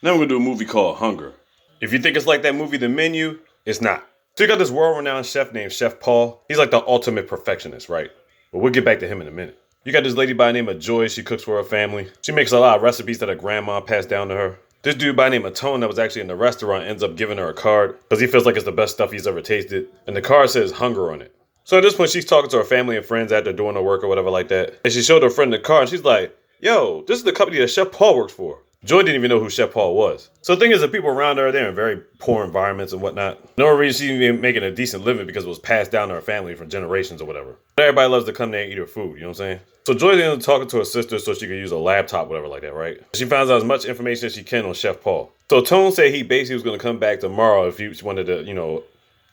Now we're gonna do a movie called Hunger. If you think it's like that movie The Menu, it's not. So you got this world-renowned chef named Chef Paul. He's like the ultimate perfectionist, right? But we'll get back to him in a minute. You got this lady by the name of Joy. She cooks for her family. She makes a lot of recipes that her grandma passed down to her. This dude by the name of Tone that was actually in the restaurant ends up giving her a card because he feels like it's the best stuff he's ever tasted. And the card says Hunger on it. So at this point, she's talking to her family and friends after doing her work or whatever like that. And she showed her friend the card and she's like, yo, this is the company that Chef Paul works for. Joy didn't even know who Chef Paul was. So the thing is, the people around her, they're in very poor environments and whatnot. No reason she's even making a decent living because it was passed down to her family for generations or whatever. But everybody loves to come there and eat her food, you know what I'm saying? So Joy ended up talking to her sister so she could use a laptop, whatever like that, right? She finds out as much information as she can on Chef Paul. So Tone said he basically was going to come back tomorrow if he wanted to,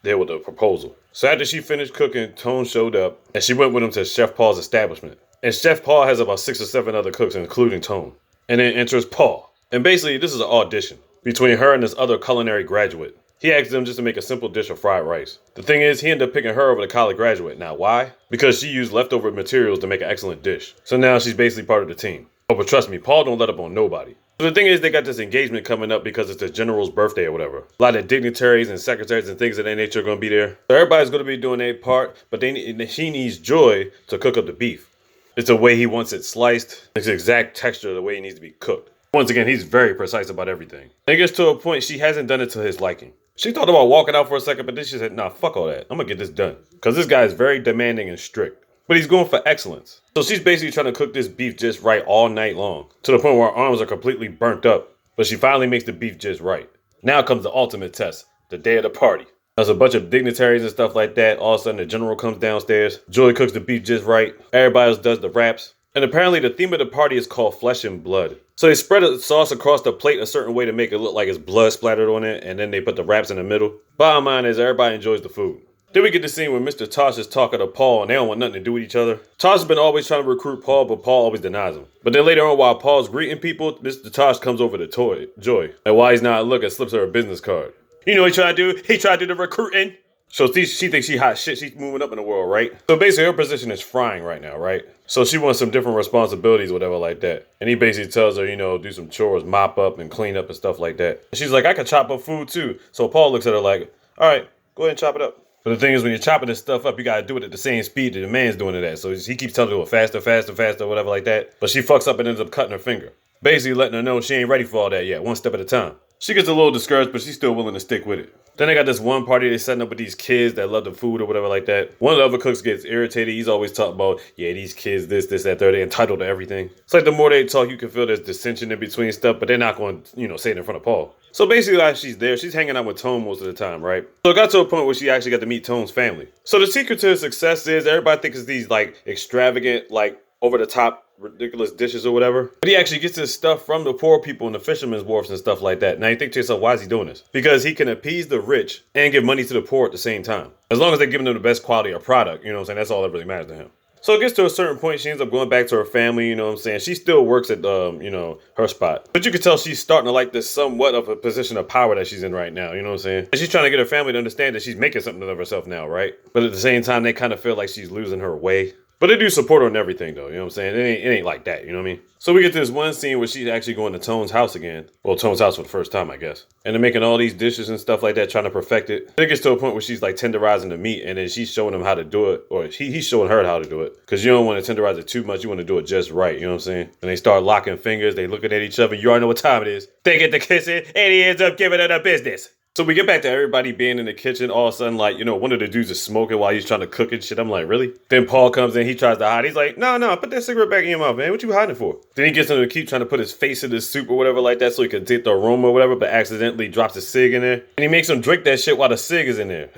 deal with the proposal. So after she finished cooking, Tone showed up and she went with him to Chef Paul's establishment. And Chef Paul has about 6 or 7 other cooks, including Tone. And then enters Paul. And basically, this is an audition between her and this other culinary graduate. He asked them just to make a simple dish of fried rice. The thing is, he ended up picking her over the college graduate. Now, why? Because she used leftover materials to make an excellent dish. So now she's basically part of the team. Oh, but trust me, Paul don't let up on nobody. So the thing is, they got this engagement coming up because it's the general's birthday or whatever. A lot of dignitaries and secretaries and things of that nature are going to be there. So everybody's going to be doing their part, but she needs Joy to cook up the beef. It's the way he wants it sliced. It's the exact texture of the way it needs to be cooked. Once again, he's very precise about everything. It gets to a point she hasn't done it to his liking. She thought about walking out for a second, but then she said, nah, fuck all that. I'm gonna get this done. Because this guy is very demanding and strict. But he's going for excellence. So she's basically trying to cook this beef just right all night long. To the point where her arms are completely burnt up. But she finally makes the beef just right. Now comes the ultimate test. The day of the party. There's a bunch of dignitaries and stuff like that. All of a sudden the general comes downstairs. Joy cooks the beef just right. Everybody else does the wraps. And apparently the theme of the party is called Flesh and Blood. So they spread the sauce across the plate a certain way to make it look like it's blood splattered on it, and then they put the wraps in the middle. Bottom line is everybody enjoys the food. Then we get the scene where Mr. Tosh is talking to Paul and they don't want nothing to do with each other. Tosh has been always trying to recruit Paul, but Paul always denies him. But then later on, while Paul's greeting people, Mr. Tosh comes over to Joy. And while he's not looking, slips her a business card. You know what he tried to do? He tried to do the recruiting. So she thinks she hot shit. She's moving up in the world, right? So basically her position is frying right now, right? So she wants some different responsibilities, whatever like that. And he basically tells her, do some chores, mop up and clean up and stuff like that. And she's like, I can chop up food too. So Paul looks at her like, all right, go ahead and chop it up. But the thing is, when you're chopping this stuff up, you got to do it at the same speed that the man's doing it at. So he keeps telling her to do it faster, faster, faster, whatever like that. But she fucks up and ends up cutting her finger. Basically letting her know she ain't ready for all that yet, one step at a time. She gets a little discouraged, but she's still willing to stick with it. Then they got this one party they're setting up with these kids that love the food or whatever like that. One of the other cooks gets irritated. He's always talking about, yeah, these kids, this, that, third, they're entitled to everything. It's like the more they talk, you can feel there's dissension in between stuff, but they're not going to, say it in front of Paul. So basically, while she's there, she's hanging out with Tone most of the time, right? So it got to a point where she actually got to meet Tone's family. So the secret to his success is everybody thinks it's these, extravagant, over-the-top ridiculous dishes or whatever. But he actually gets his stuff from the poor people and the fishermen's wharfs and stuff like that. Now you think to yourself, why is he doing this? Because he can appease the rich and give money to the poor at the same time. As long as they're giving them the best quality of product, that's all that really matters to him. So it gets to a certain point, she ends up going back to her family, She still works at, her spot. But you can tell she's starting to like this somewhat of a position of power that she's in right now, And she's trying to get her family to understand that she's making something of herself now, right? But at the same time, they kind of feel like she's losing her way. But they do support her on everything, though. It ain't like that, you know what I mean? So we get to this one scene where she's actually going to Tone's house again. Well, Tone's house for the first time, I guess. And they're making all these dishes and stuff like that, trying to perfect it. Then it gets to a point where she's tenderizing the meat, and then she's showing him how to do it, or he's showing her how to do it. Because you don't want to tenderize it too much, you want to do it just right, you know what I'm saying? And they start locking fingers, they looking at each other, you already know what time it is. They get to kissing, and he ends up giving her the business. So we get back to everybody being in the kitchen. All of a sudden, one of the dudes is smoking while he's trying to cook and shit. I'm like, really? Then Paul comes in. He tries to hide. He's like, no, put that cigarette back in your mouth, man. What you hiding for? Then he gets him to keep trying to put his face in the soup or whatever like that so he can take the aroma or whatever, but accidentally drops a cig in there. And he makes him drink that shit while the cig is in there.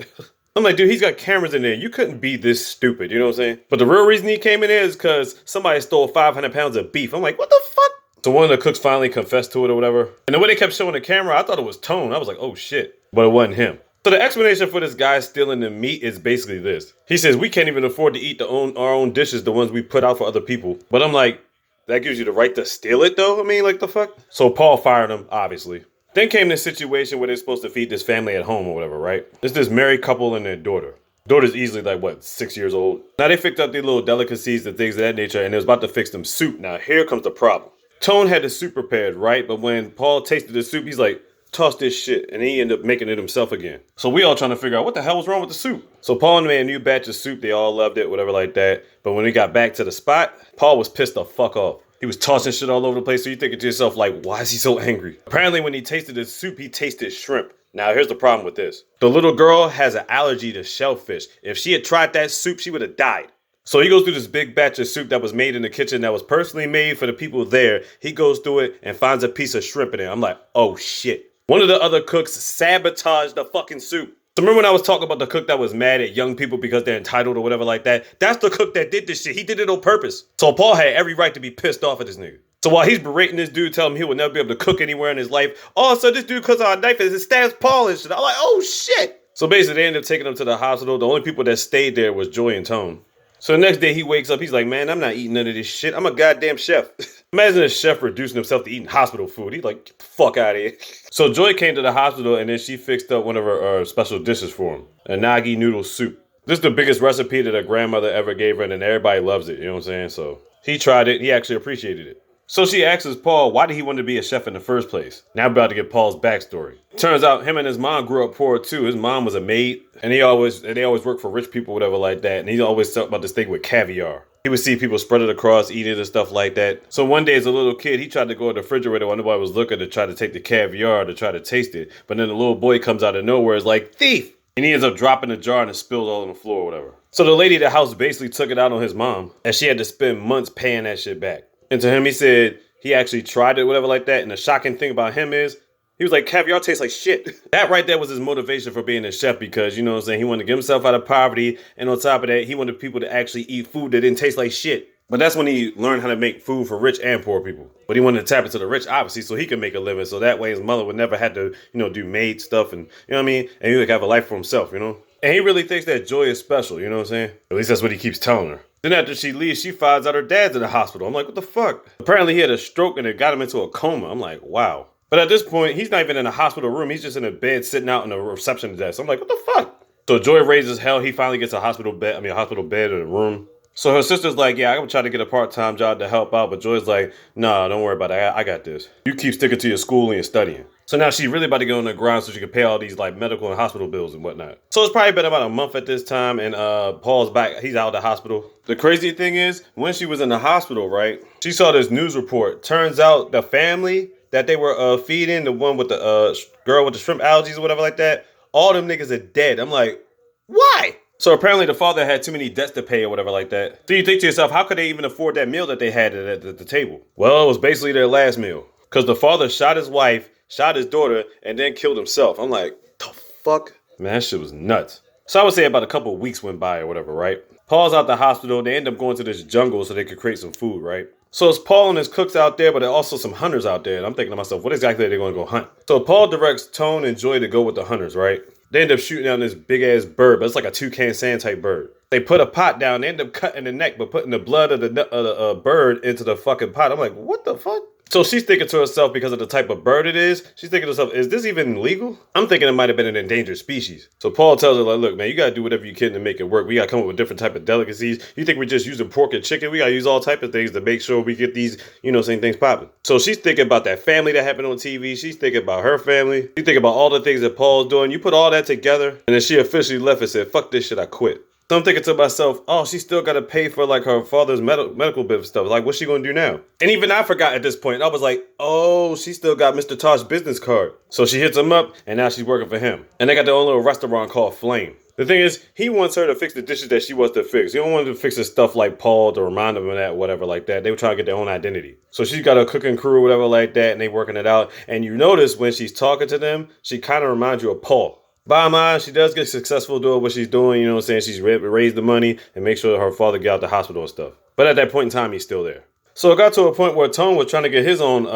I'm like, dude, he's got cameras in there. You couldn't be this stupid. You know what I'm saying? But the real reason he came in there is because somebody stole 500 pounds of beef. I'm like, what the fuck? So one of the cooks finally confessed to it or whatever. And the way they kept showing the camera, I thought it was Tone. I was like, oh shit. But it wasn't him. So the explanation for this guy stealing the meat is basically this. He says, we can't even afford to eat our own dishes, the ones we put out for other people. But I'm like, that gives you the right to steal it though? I mean, the fuck? So Paul fired him, obviously. Then came this situation where they're supposed to feed this family at home or whatever, right? It's this married couple and their daughter. Daughter's easily 6 years old. Now they fixed up their little delicacies and things of that nature, and they was about to fix them soup. Now here comes the problem. Tone had the soup prepared, right? But when Paul tasted the soup, he's like, toss this shit. And he ended up making it himself again. So we all trying to figure out what the hell was wrong with the soup. So Paul made a new batch of soup. They all loved it, whatever like that. But when we got back to the spot, Paul was pissed the fuck off. He was tossing shit all over the place. So you thinking to yourself, like, why is he so angry? Apparently when he tasted the soup, he tasted shrimp. Now here's the problem with this. The little girl has an allergy to shellfish. If she had tried that soup, she would have died. So he goes through this big batch of soup that was made in the kitchen that was personally made for the people there. He goes through it and finds a piece of shrimp in it. I'm like, oh shit. One of the other cooks sabotaged the fucking soup. So remember when I was talking about the cook that was mad at young people because they're entitled or whatever like that? That's the cook that did this shit. He did it on purpose. So Paul had every right to be pissed off at this nigga. So while he's berating this dude, telling him he would never be able to cook anywhere in his life, oh, so this dude cuts out a knife and stabs Paul and shit. I'm like, oh shit. So basically they ended up taking him to the hospital. The only people that stayed there was Joy and Tone. So the next day he wakes up, he's like, man, I'm not eating none of this shit. I'm a goddamn chef. Imagine a chef reducing himself to eating hospital food. He's like, get the fuck out of here. So Joy came to the hospital and then she fixed up one of her special dishes for him. A nagi noodle soup. This is the biggest recipe that her grandmother ever gave her and everybody loves it, you know what I'm saying? So he tried it, he actually appreciated it. So she asks Paul, why did he want to be a chef in the first place? Now I'm about to get Paul's backstory. Turns out him and his mom grew up poor too. His mom was a maid and they always worked for rich people, whatever like that. And he always talked about this thing with caviar. He would see people spread it across, eat it and stuff like that. So one day as a little kid, he tried to go to the refrigerator while nobody was looking to try to take the caviar to try to taste it. But then the little boy comes out of nowhere, is like, thief! And he ends up dropping the jar and it spilled all on the floor or whatever. So the lady at the house basically took it out on his mom and she had to spend months paying that shit back. And to him, he said he actually tried it, whatever like that. And the shocking thing about him is, he was like, caviar tastes like shit. That right there was his motivation for being a chef because, you know what I'm saying, he wanted to get himself out of poverty. And on top of that, he wanted people to actually eat food that didn't taste like shit. But that's when he learned how to make food for rich and poor people. But he wanted to tap into the rich, obviously, so he could make a living. So that way his mother would never have to, do maid stuff and, you know what I mean? And he would have a life for himself, you know? And he really thinks that Joy is special, you know what I'm saying? At least that's what he keeps telling her. Then after she leaves, she finds out her dad's in the hospital. I'm like, what the fuck? Apparently he had a stroke and it got him into a coma. I'm like, wow. But at this point, he's not even in a hospital room. He's just in a bed sitting out in a reception desk. I'm like, what the fuck? So Joy raises hell. He finally gets a hospital bed in a room. So her sister's like, yeah, I'm going to try to get a part-time job to help out. But Joy's like, nah, don't worry about it. I got this. You keep sticking to your school and your studying. So now she's really about to go on the grind so she can pay all these like medical and hospital bills and whatnot. So it's probably been about a month at this time and Paul's back. He's out of the hospital. The crazy thing is when she was in the hospital, right, she saw this news report. Turns out the family that they were feeding, the one with the girl with the shrimp allergies or whatever like that, all them niggas are dead. I'm like, why? So apparently the father had too many debts to pay or whatever like that. So you think to yourself, how could they even afford that meal that they had at the table? Well, it was basically their last meal. Because the father shot his wife, shot his daughter, and then killed himself. I'm like, the fuck? Man, that shit was nuts. So I would say about a couple of weeks went by or whatever, right? Paul's out the hospital. They end up going to this jungle so they could create some food, right? So it's Paul and his cooks out there, but there are also some hunters out there. And I'm thinking to myself, what exactly are they going to go hunt? So Paul directs Tone and Joy to go with the hunters, right? They end up shooting down this big ass bird, but it's like a toucan sand type bird. They put a pot down, they end up cutting the neck, but putting the blood of the bird into the fucking pot. I'm like, what the fuck? So she's thinking to herself, because of the type of bird it is, she's thinking to herself, is this even legal? I'm thinking it might have been an endangered species. So Paul tells her, like, look, man, you got to do whatever you can to make it work. We got to come up with different type of delicacies. You think we're just using pork and chicken? We got to use all type of things to make sure we get these, things popping. So she's thinking about that family that happened on TV. She's thinking about her family. She's thinking about all the things that Paul's doing. You put all that together, and then she officially left and said, fuck this shit, I quit. So I'm thinking to myself, oh, she still got to pay for like her father's medical bit of stuff. Like, what's she going to do now? And even I forgot at this point. I was like, oh, she still got Mr. Tosh's business card. So she hits him up and now she's working for him. And they got their own little restaurant called Flame. The thing is, he wants her to fix the dishes that she wants to fix. He don't want to fix the stuff like Paul to remind him of that, whatever like that. They were trying to get their own identity. So she's got a cooking crew or whatever like that, and they working it out. And you notice when she's talking to them, she kind of reminds you of Paul. Bottom line, she does get successful doing what she's doing, you know what I'm saying? She's raised the money and make sure her father get out the hospital and stuff. But at that point in time, he's still there. So it got to a point where Tone was trying to get his own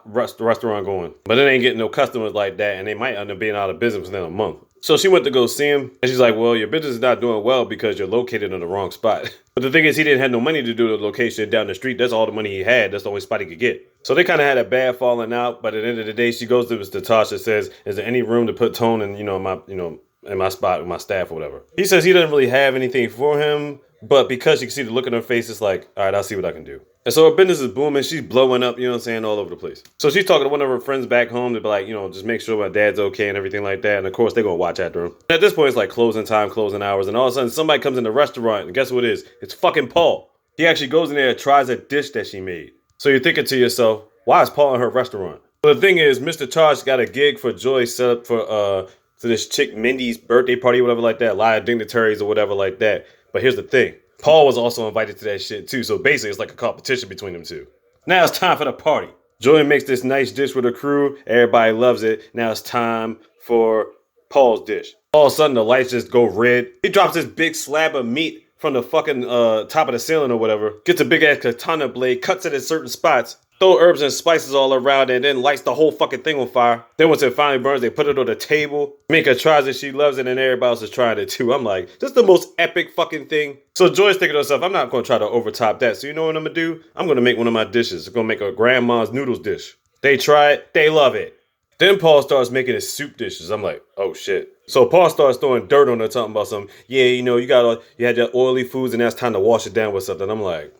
restaurant going. But it ain't getting no customers like that, and they might end up being out of business within a month. So she went to go see him, and she's like, well, your business is not doing well because you're located in the wrong spot. But the thing is, he didn't have no money to do the location down the street. That's all the money he had. That's the only spot he could get. So they kind of had a bad falling out. But at the end of the day, she goes to Mr. Tosh and says, is there any room to put Tone in, in my spot with my staff or whatever. He says he doesn't really have anything for him, but because you can see the look in her face, it's like, all right, I'll see what I can do. And so her business is booming. She's blowing up, you know what I'm saying, all over the place. So she's talking to one of her friends back home to be like, just make sure my dad's okay and everything like that. And of course, they're going to watch after him. And at this point, it's like closing time, closing hours. And all of a sudden, somebody comes in the restaurant and guess what it is? It's fucking Paul. He actually goes in there and tries a dish that she made. So you're thinking to yourself, why is Paul in her restaurant? But the thing is, Mr. Tosh got a gig for Joy set up for this chick Mindy's birthday party or whatever like that. A lot of dignitaries or whatever like that. But here's the thing. Paul was also invited to that shit too. So basically it's like a competition between them two. Now it's time for the party. Joy makes this nice dish with her crew. Everybody loves it. Now it's time for Paul's dish. All of a sudden the lights just go red. He drops this big slab of meat from the fucking top of the ceiling or whatever. Gets a big ass katana blade, cuts it at certain spots. Throw herbs and spices all around it and then lights the whole fucking thing on fire. Then once it finally burns, they put it on the table. Mika tries it, she loves it, and everybody else is trying it too. I'm like, this is the most epic fucking thing. So Joy's thinking to herself, I'm not going to try to overtop that. So you know what I'm going to do? I'm going to make one of my dishes. I'm going to make a grandma's noodles dish. They try it, they love it. Then Paul starts making his soup dishes. I'm like, oh shit. So Paul starts throwing dirt on her, talking about something. Yeah, you had your oily foods and now it's time to wash it down with something. I'm like,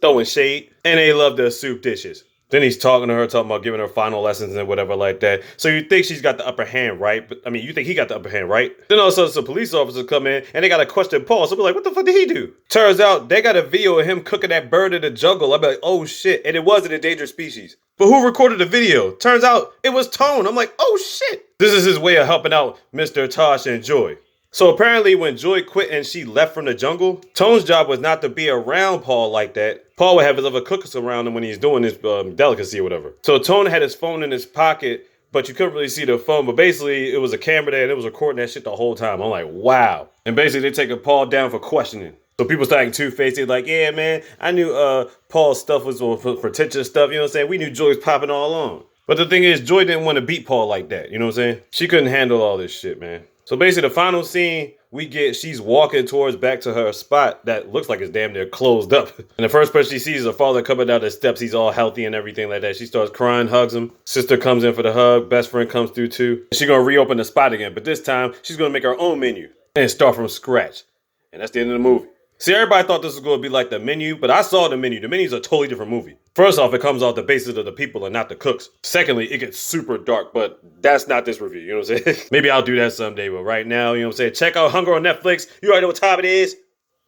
throwing shade, and they love their soup dishes. Then he's talking to her, talking about giving her final lessons and whatever like that. So you think she's got the upper hand, right? But I mean, you think he got the upper hand, right? Then all of a sudden some police officers come in and they got to question Paul. So we're like, what the fuck did he do? Turns out they got a video of him cooking that bird in the jungle. I'm like, oh shit. And it was an endangered species. But who recorded the video? Turns out it was Tone. I'm like, oh shit. This is his way of helping out Mr. Tosh and Joy. So apparently when Joy quit and she left from the jungle, Tone's job was not to be around Paul like that. Paul would have his other cookers around him when he's doing his delicacy or whatever. So Tone had his phone in his pocket, but you couldn't really see the phone. But basically it was a camera there and it was recording that shit the whole time. I'm like, wow. And basically they taking Paul down for questioning. So people starting two-faced. They're like, yeah, man, I knew Paul's stuff was for pretentious stuff. You know what I'm saying? We knew Joy was popping all along. But the thing is, Joy didn't want to beat Paul like that. You know what I'm saying? She couldn't handle all this shit, man. So basically the final scene we get, she's walking towards back to her spot that looks like it's damn near closed up. And the first person she sees is her father coming down the steps. He's all healthy and everything like that. She starts crying, hugs him. Sister comes in for the hug. Best friend comes through too. She's going to reopen the spot again. But this time she's going to make her own menu and start from scratch. And that's the end of the movie. See, everybody thought this was going to be like The Menu, but I saw The Menu. The Menu's a totally different movie. First off, it comes off the basis of the people and not the cooks. Secondly, it gets super dark, but that's not this review, you know what I'm saying? Maybe I'll do that someday, but right now, you know what I'm saying? Check out Hunger on Netflix. You already know what time it is.